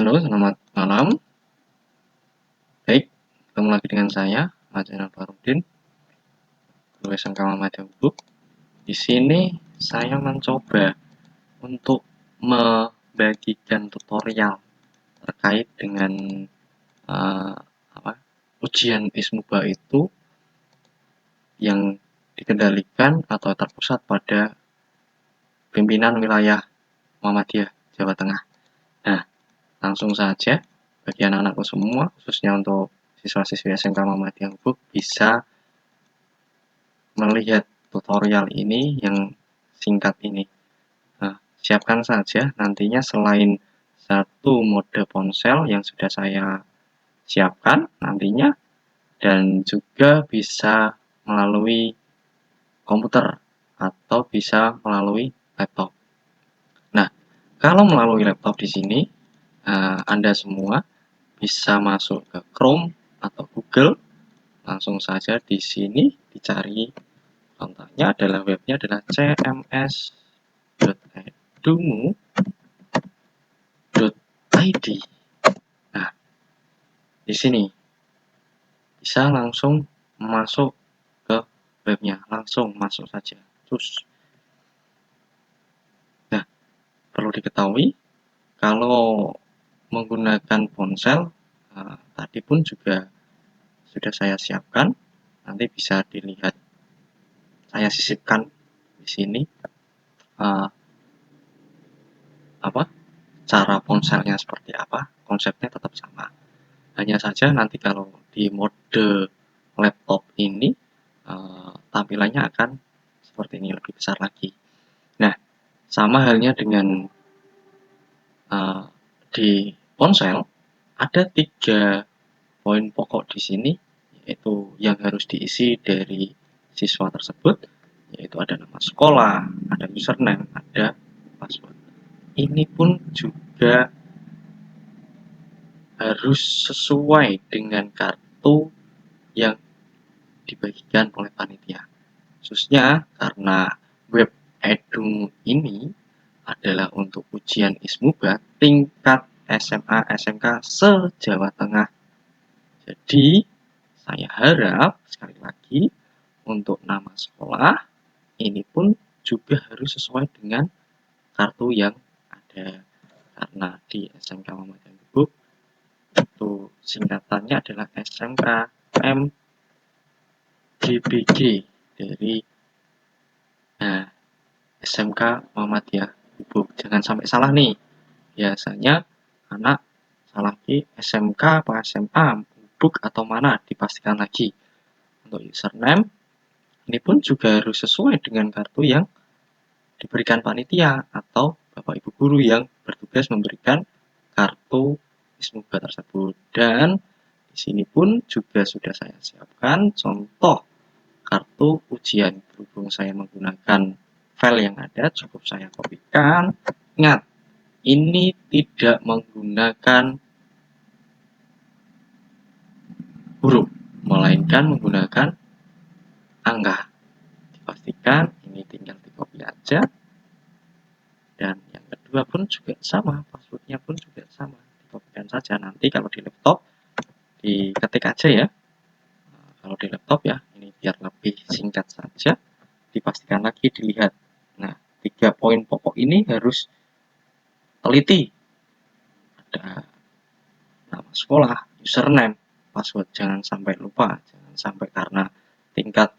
Halo, selamat malam. Baik, ketemu lagi dengan saya, Mas Zainal Farudin, Guru SMK Muhammadiyah Ubud. Di sini saya mencoba untuk membagikan tutorial terkait dengan uh, ujian Ismuba itu yang dikendalikan atau terpusat pada pimpinan wilayah Muhammadiyah Jawa Tengah. Nah, langsung saja bagi anak-anakku semua, khususnya untuk siswa-siswi SMK Muhammadiyah Ubud, bisa melihat tutorial ini yang singkat ini. Nah, siapkan saja nantinya selain satu mode ponsel yang sudah saya siapkan nantinya, dan juga bisa melalui komputer atau bisa melalui laptop. Nah, kalau melalui laptop di sini, Anda semua bisa masuk ke Chrome atau Google. Langsung saja di sini dicari, contohnya adalah webnya adalah cms.edumu.id. Nah, di sini bisa langsung masuk ke webnya, langsung masuk saja. Terus, nah, perlu diketahui kalau menggunakan ponsel, tadi pun juga sudah saya siapkan. Nanti bisa dilihat, saya sisipkan di sini cara ponselnya seperti apa. Konsepnya tetap sama. Hanya saja nanti kalau di mode laptop ini tampilannya akan seperti ini, lebih besar lagi. Nah, sama halnya dengan di ponsel, ada 3 poin pokok di sini, yaitu yang harus diisi dari siswa tersebut, yaitu ada nama sekolah, ada username, ada password. Ini pun juga harus sesuai dengan kartu yang dibagikan oleh panitia. Khususnya karena web Edumu ini adalah untuk ujian Ismuba tingkat SMA SMK se-Jawa Tengah. Jadi, saya harap sekali lagi untuk nama sekolah ini pun juga harus sesuai dengan kartu yang ada. Karena di SMK Muhammadiyah Ubud itu singkatannya adalah SMK MGBG dari SMK Muhammadiyah Ubud. Jangan sampai salah nih. Biasanya anak salah di SMK apa SMA, Ubud atau mana, dipastikan lagi. Untuk username ini pun juga harus sesuai dengan kartu yang diberikan panitia atau Bapak Ibu guru yang bertugas memberikan kartu Ismuba tersebut. Dan di sini pun juga sudah saya siapkan contoh kartu ujian. Berhubung saya menggunakan file yang ada, cukup saya kopikan. Ingat, ini tidak menggunakan huruf, melainkan menggunakan angka. Dipastikan ini tinggal di copy aja. Dan yang kedua pun juga sama, passwordnya pun juga sama, dikopikan saja. Nanti kalau di laptop diketik aja ya. Kalau di laptop ya, ini biar lebih singkat saja, dipastikan lagi, dilihat. Nah, 3 poin pokok ini harus teliti. Ada nama sekolah, username, password, jangan sampai lupa, jangan sampai karena tingkat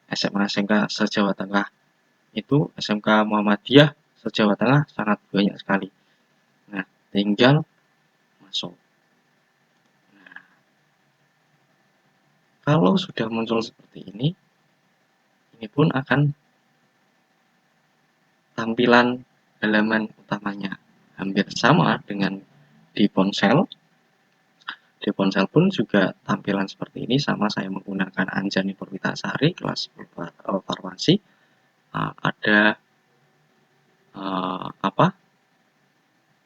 SMA SMK se-Jawa Tengah itu, SMK Muhammadiyah se-Jawa Tengah sangat banyak sekali. Nah, tinggal masuk. Nah, kalau sudah muncul seperti ini pun akan tampilan halaman utamanya. Hampir sama dengan di ponsel. Di ponsel pun juga tampilan seperti ini, sama, saya menggunakan Anjani Purwitasari kelas farmasi. Ada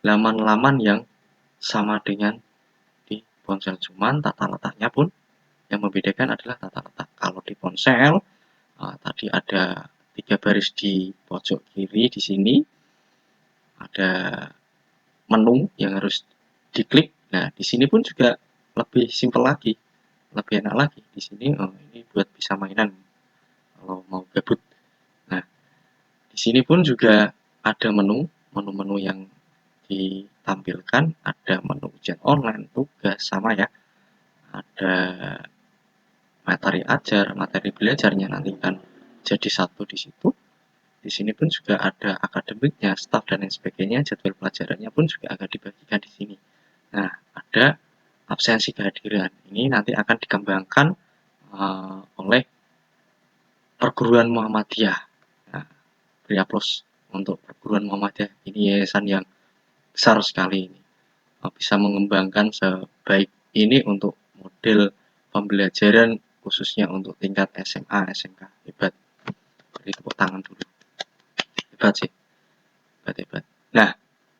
laman-laman yang sama dengan di ponsel, cuman tata letaknya pun yang membedakan adalah tata letak. Kalau di ponsel tadi ada 3 baris di pojok kiri di sini, ada menu yang harus diklik. Nah, di sini pun juga lebih simpel lagi, lebih enak lagi. Di sini ini buat bisa mainan kalau mau gabut. Nah, di sini pun juga ada menu-menu yang ditampilkan, ada menu ujian online, tugas sama ya. Ada materi ajar, materi belajarnya nanti kan jadi satu di situ. Di sini pun juga ada akademiknya, staff dan lain sebagainya, jadwal pelajarannya pun juga akan dibagikan di sini. Nah, ada absensi kehadiran. Ini nanti akan dikembangkan oleh perguruan Muhammadiyah. Nah, beri aplaus untuk perguruan Muhammadiyah. Ini yayasan yang besar sekali ini. Bisa mengembangkan sebaik ini untuk model pembelajaran khususnya untuk tingkat SMA, SMK. Hebat. Beri tepuk tangan dulu. Hebat sih. Hebat. Nah,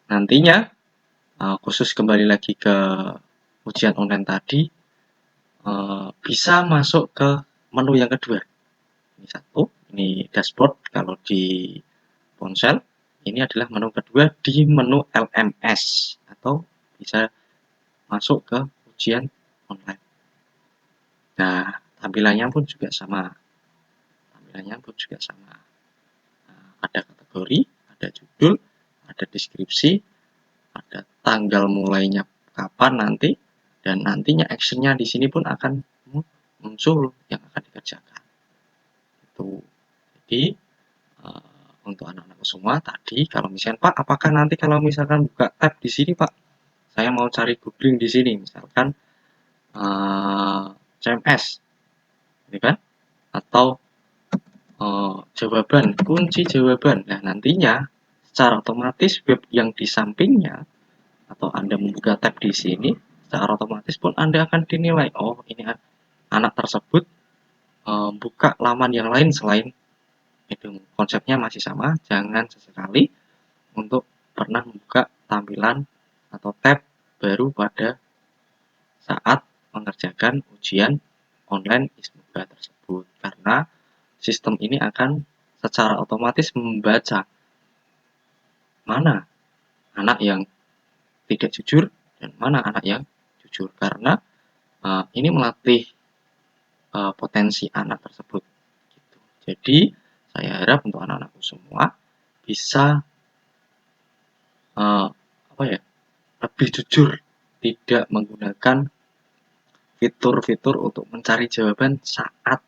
nantinya khusus kembali lagi ke ujian online tadi, bisa masuk ke menu yang kedua. Ini satu, ini dashboard kalau di ponsel. Ini adalah menu kedua di menu LMS atau bisa masuk ke ujian online. Nah, tampilannya pun juga sama. Ada kategori, ada judul, ada deskripsi, ada tanggal mulainya kapan nanti, dan nantinya actionnya di sini pun akan muncul yang akan dikerjakan. Itu. Jadi untuk anak-anak semua tadi, kalau misalkan Pak, apakah nanti kalau misalkan buka tab di sini Pak, saya mau cari googling di sini, misalkan CMS, ini kan, atau jawaban, kunci jawaban. Nah, nantinya secara otomatis web yang di sampingnya atau Anda membuka tab di sini, secara otomatis pun Anda akan dinilai, oh ini anak tersebut buka laman yang lain selain itu. Konsepnya masih sama, jangan sesekali untuk pernah membuka tampilan atau tab baru pada saat mengerjakan ujian online ISMUBA tersebut, karena sistem ini akan secara otomatis membaca mana anak yang tidak jujur dan mana anak yang jujur, karena ini melatih potensi anak tersebut gitu. Jadi saya harap untuk anak-anakku semua bisa lebih jujur, tidak menggunakan fitur-fitur untuk mencari jawaban saat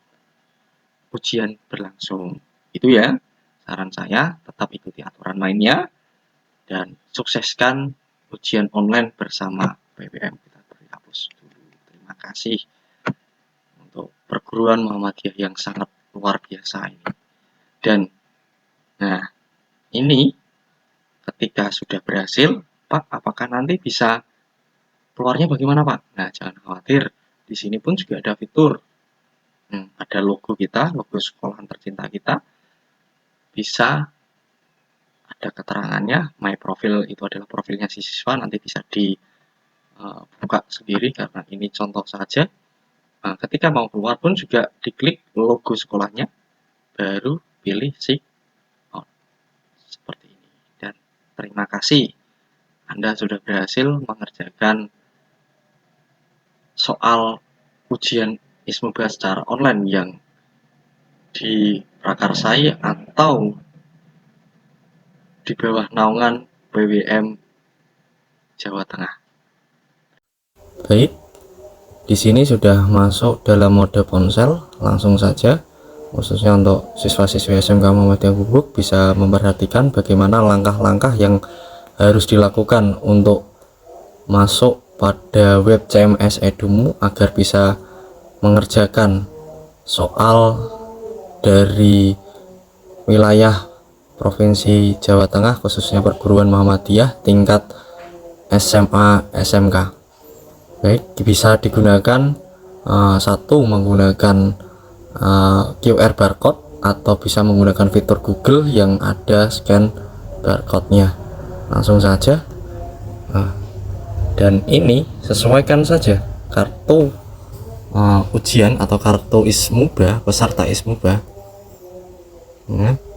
ujian berlangsung. Itu ya saran saya, tetap ikuti aturan mainnya dan sukseskan ujian online bersama PWM. Kita beri hapus dulu. Terima kasih untuk perguruan Muhammadiyah yang sangat luar biasa ini. Dan nah, ini ketika sudah berhasil, Pak, apakah nanti bisa keluarnya bagaimana, Pak? Nah, jangan khawatir. Di sini pun juga ada fitur. Ada logo kita, logo sekolahan tercinta kita. Bisa ada keterangannya, my profile itu adalah profilnya si siswa, nanti bisa dibuka sendiri karena ini contoh saja. Nah, ketika mau keluar pun juga diklik logo sekolahnya, baru pilih sign out. Seperti ini. Dan terima kasih Anda sudah berhasil mengerjakan soal ujian ISMUBA secara online yang diprakarsai atau di bawah naungan PWM Jawa Tengah. Baik, di sini sudah masuk dalam mode ponsel, langsung saja khususnya untuk siswa-siswi SMK Muhammadiyah Gubuk bisa memperhatikan bagaimana langkah-langkah yang harus dilakukan untuk masuk pada web CMS Edumu agar bisa mengerjakan soal dari wilayah Provinsi Jawa Tengah khususnya perguruan Muhammadiyah tingkat SMA SMK. Baik, bisa digunakan satu menggunakan QR barcode atau bisa menggunakan fitur Google yang ada scan barcode-nya. Langsung saja. Dan ini sesuaikan saja kartu ujian atau kartu ISMUBA, peserta ISMUBA.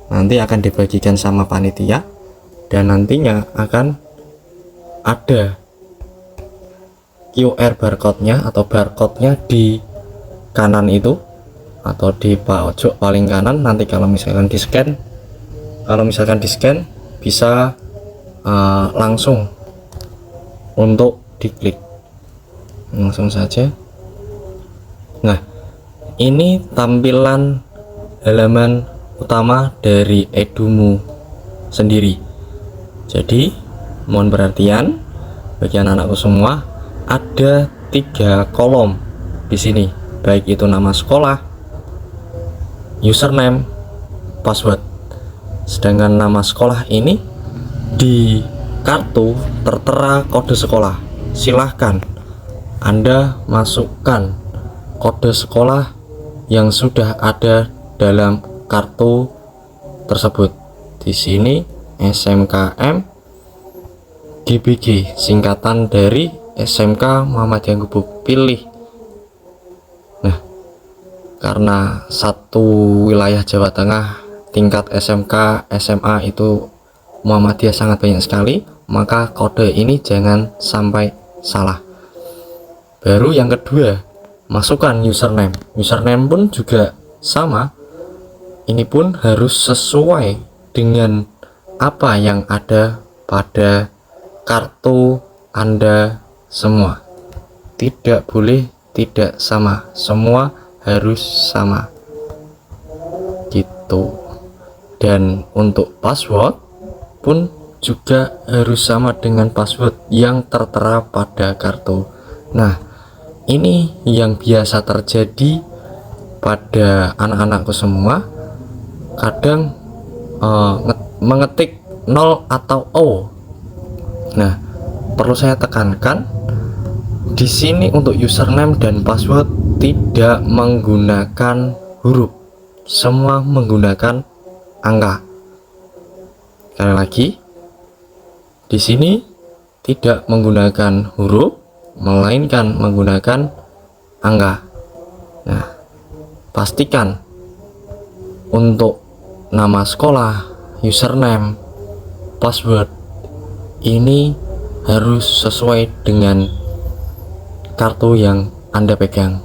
Nanti akan dibagikan sama panitia dan nantinya akan ada QR barcode-nya atau barcode-nya di kanan itu atau di pojok paling kanan. Nanti kalau misalkan di scan bisa langsung untuk diklik langsung saja. Nah, ini tampilan halaman utama dari Edumu sendiri. Jadi mohon perhatian bagi anak-anakku semua, ada 3 kolom di sini, baik itu nama sekolah, username, password. Sedangkan nama sekolah ini di kartu tertera kode sekolah. Silahkan Anda masukkan kode sekolah yang sudah ada dalam kartu tersebut. Di sini SMKM GBG, singkatan dari SMK Muhammadiyah Gubuk, pilih. Nah, karena satu wilayah Jawa Tengah tingkat SMK SMA itu Muhammadiyah sangat banyak sekali, maka kode ini jangan sampai salah. Baru yang kedua, masukkan username. Username pun juga sama, ini pun harus sesuai dengan apa yang ada pada kartu Anda semua. Tidak boleh tidak sama, semua harus sama gitu. Dan untuk password pun juga harus sama dengan password yang tertera pada kartu. Nah, ini yang biasa terjadi pada anak-anakku semua, kadang mengetik 0 atau O. Nah, perlu saya tekankan di sini untuk username dan password tidak menggunakan huruf, semua menggunakan angka. Sekali lagi, di sini tidak menggunakan huruf, melainkan menggunakan angka. Nah, pastikan untuk nama sekolah, username, password ini harus sesuai dengan kartu yang Anda pegang,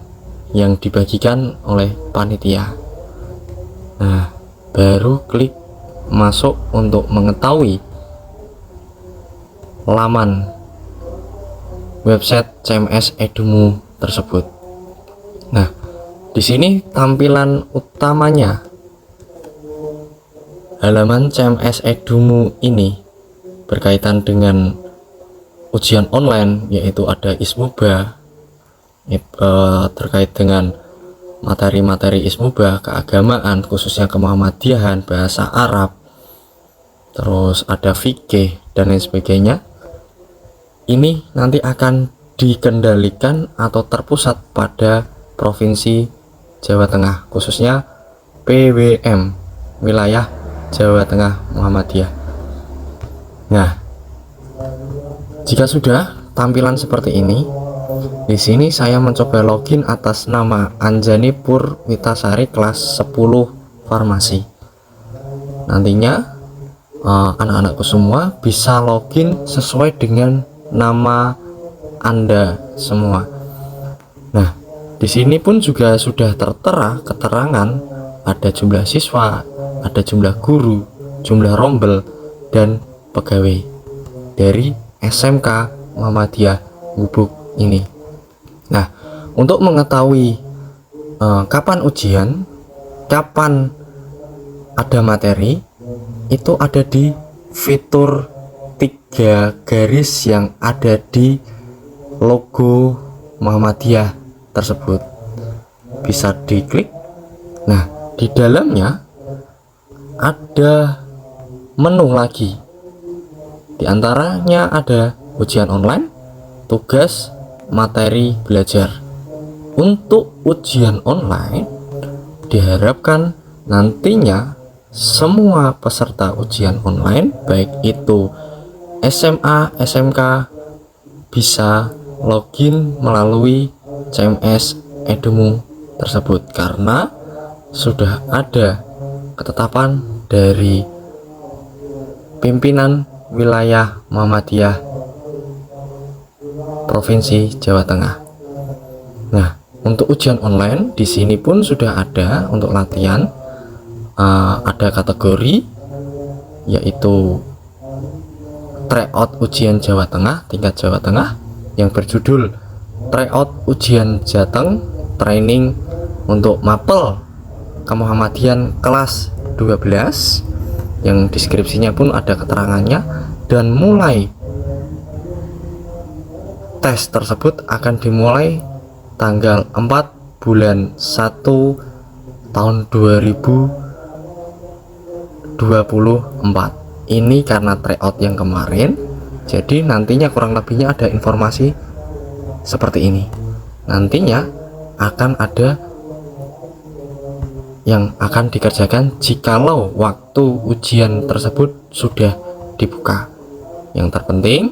yang dibagikan oleh panitia. Nah, baru klik masuk untuk mengetahui laman website CMS Edumu tersebut. Nah, di sini tampilan utamanya halaman CMS Edumu ini berkaitan dengan ujian online, yaitu ada Ismuba, terkait dengan materi-materi Ismuba, keagamaan, khususnya kemuhammadiyahan, bahasa Arab, terus ada fikih dan lain sebagainya. Ini nanti akan dikendalikan atau terpusat pada Provinsi Jawa Tengah, khususnya PWM, wilayah Jawa Tengah Muhammadiyah. Nah, jika sudah tampilan seperti ini, di sini saya mencoba login atas nama Anjani Purwitasari kelas 10 farmasi. Nantinya anak-anakku semua bisa login sesuai dengan nama Anda semua. Nah, di sini pun juga sudah tertera keterangan ada jumlah siswa, ada jumlah guru, jumlah rombel, dan pegawai dari SMK Muhammadiyah Gubuk ini. Nah, untuk mengetahui kapan ujian, kapan ada materi, itu ada di fitur 3 garis yang ada di logo Muhammadiyah tersebut. Bisa diklik. Nah, di dalamnya ada menu lagi. Di antaranya ada ujian online, tugas, materi belajar. Untuk ujian online diharapkan nantinya semua peserta ujian online, baik itu SMA, SMK, bisa login melalui CMS Edumu tersebut, karena sudah ada ketetapan dari pimpinan wilayah Muhammadiyah Provinsi Jawa Tengah. Nah, untuk ujian online di sini pun sudah ada untuk latihan. Ada kategori yaitu tryout ujian Jawa Tengah tingkat Jawa Tengah yang berjudul tryout ujian Jateng training untuk mapel Kemuhamadian kelas 12, yang deskripsinya pun ada keterangannya, dan mulai tes tersebut akan dimulai tanggal 4 bulan 1 tahun 2024. Ini karena tryout yang kemarin, jadi nantinya kurang lebihnya ada informasi seperti ini. Nantinya akan ada yang akan dikerjakan jikalau waktu ujian tersebut sudah dibuka. Yang terpenting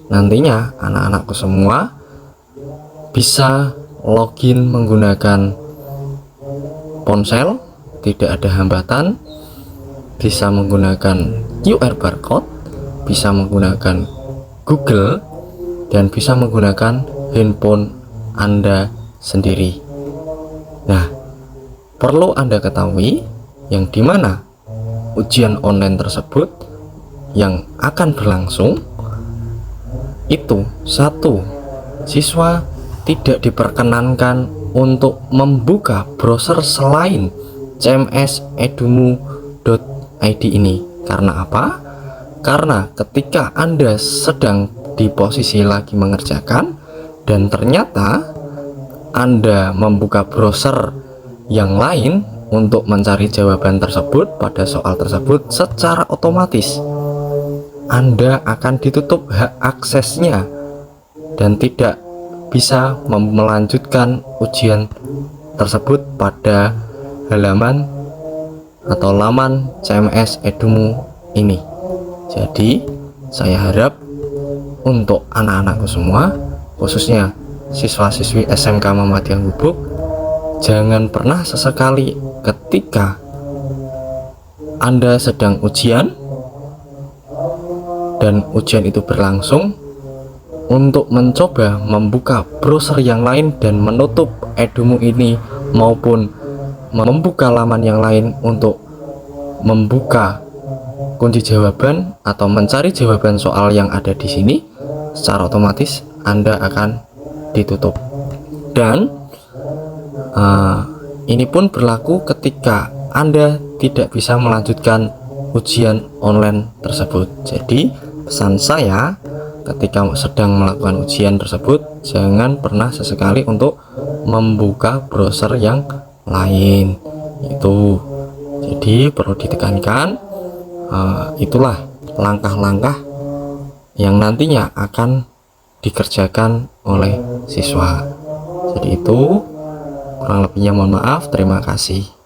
nantinya anak-anakku semua bisa login menggunakan ponsel, tidak ada hambatan, bisa menggunakan QR barcode, bisa menggunakan Google, dan bisa menggunakan handphone Anda sendiri. Nah, perlu Anda ketahui yang dimana ujian online tersebut yang akan berlangsung itu, satu, siswa tidak diperkenankan untuk membuka browser selain cmsedumu.id ini. Karena apa? Karena ketika Anda sedang di posisi lagi mengerjakan dan ternyata Anda membuka browser yang lain untuk mencari jawaban tersebut pada soal tersebut, secara otomatis Anda akan ditutup hak aksesnya dan tidak bisa melanjutkan ujian tersebut pada halaman atau laman CMS Edumu ini. Jadi saya harap untuk anak-anakku semua, khususnya siswa-siswi SMK Muhammadiyah Gubuk, jangan pernah sesekali ketika Anda sedang ujian dan ujian itu berlangsung untuk mencoba membuka browser yang lain dan menutup Edumu ini, maupun membuka laman yang lain untuk membuka kunci jawaban atau mencari jawaban soal yang ada di sini. Secara otomatis Anda akan ditutup. Dan ini pun berlaku ketika Anda tidak bisa melanjutkan ujian online tersebut. Jadi pesan saya, ketika sedang melakukan ujian tersebut, jangan pernah sesekali untuk membuka browser yang lain. Itu jadi perlu ditekankan. Itulah langkah-langkah yang nantinya akan dikerjakan oleh siswa. Jadi itu kurang lebihnya mohon maaf. Terima kasih.